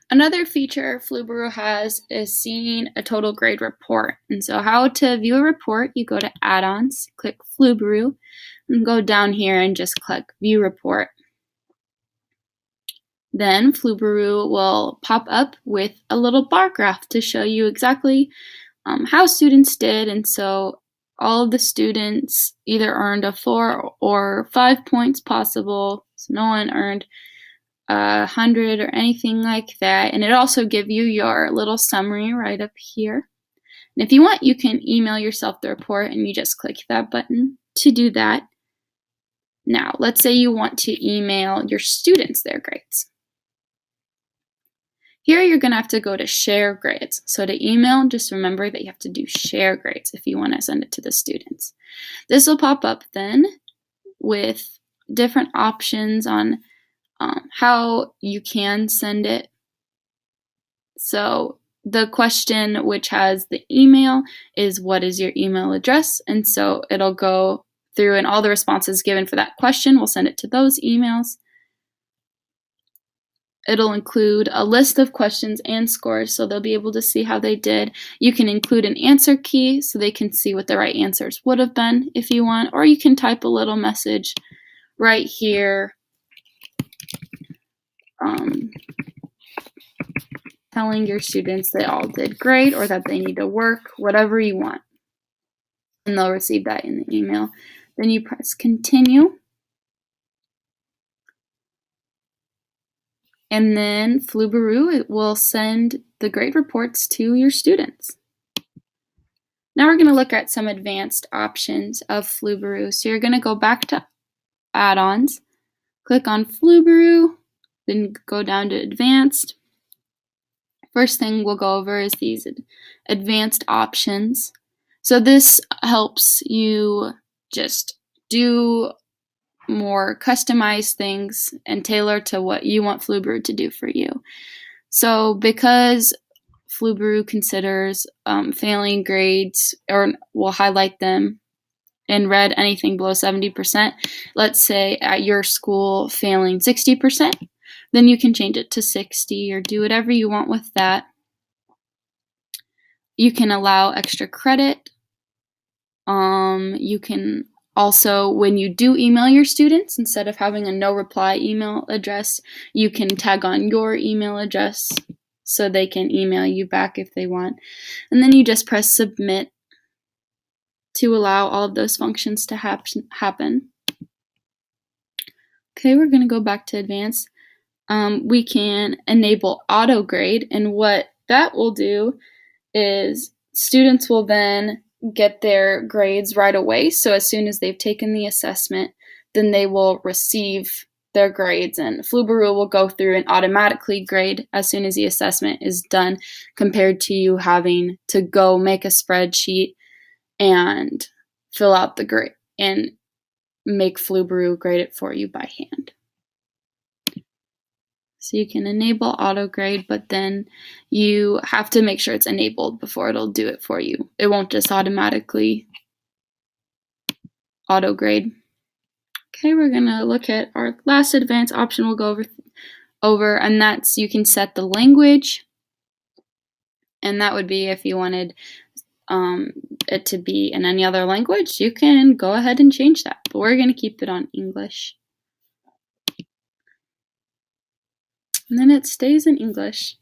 Another feature Flubaroo has is seeing a total grade report. And so how to view a report, you go to add-ons, click Flubaroo, and go down here and just click view report. Then Flubaroo will pop up with a little bar graph to show you exactly how students did. And so all of the students either earned a 4 or 5 points possible. So no one earned 100 or anything like that. And it also gives you your little summary right up here. And if you want, you can email yourself the report, and you just click that button to do that. Now, let's say you want to email your students their grades. Here you're going to have to go to share grades. So to email, just remember that you have to do share grades if you want to send it to the students. This will pop up then with different options on how you can send it. So the question which has the email is, what is your email address? And so it'll go through, and all the responses given for that question, we'll send it to those emails. It'll include a list of questions and scores, so they'll be able to see how they did. You can include an answer key so they can see what the right answers would have been if you want, or you can type a little message right here telling your students they all did great or that they need to work, whatever you want. And they'll receive that in the email. Then you press continue. And then Flubaroo will send the grade reports to your students. Now we're going to look at some advanced options of Flubaroo. So you're going to go back to add-ons, click on Flubaroo, then go down to advanced. First thing we'll go over is these advanced options. So this helps you just do more customized things and tailor to what you want Flubaroo to do for you. So because Flubaroo considers failing grades, or will highlight them in red, anything below 70%, let's say at your school failing 60%, then you can change it to 60 or do whatever you want with that. You can allow extra credit. You can also, when you do email your students, instead of having a no reply email address, you can tag on your email address so they can email you back if they want. And then you just press submit to allow all of those functions to happen. Okay, we're going to go back to advanced. We can enable auto grade, and what that will do is students will then get their grades right away. So as soon as they've taken the assessment, then they will receive their grades, and Flubaroo will go through and automatically grade as soon as the assessment is done, compared to you having to go make a spreadsheet and fill out the grade and make Flubaroo grade it for you by hand. So you can enable auto grade, but then you have to make sure it's enabled before it'll do it for you. It won't just automatically auto grade. Okay, we're gonna look at our last advanced option we'll go over, and that's you can set the language. And that would be if you wanted it to be in any other language, you can go ahead and change that. But we're gonna keep it on English. And then it stays in English.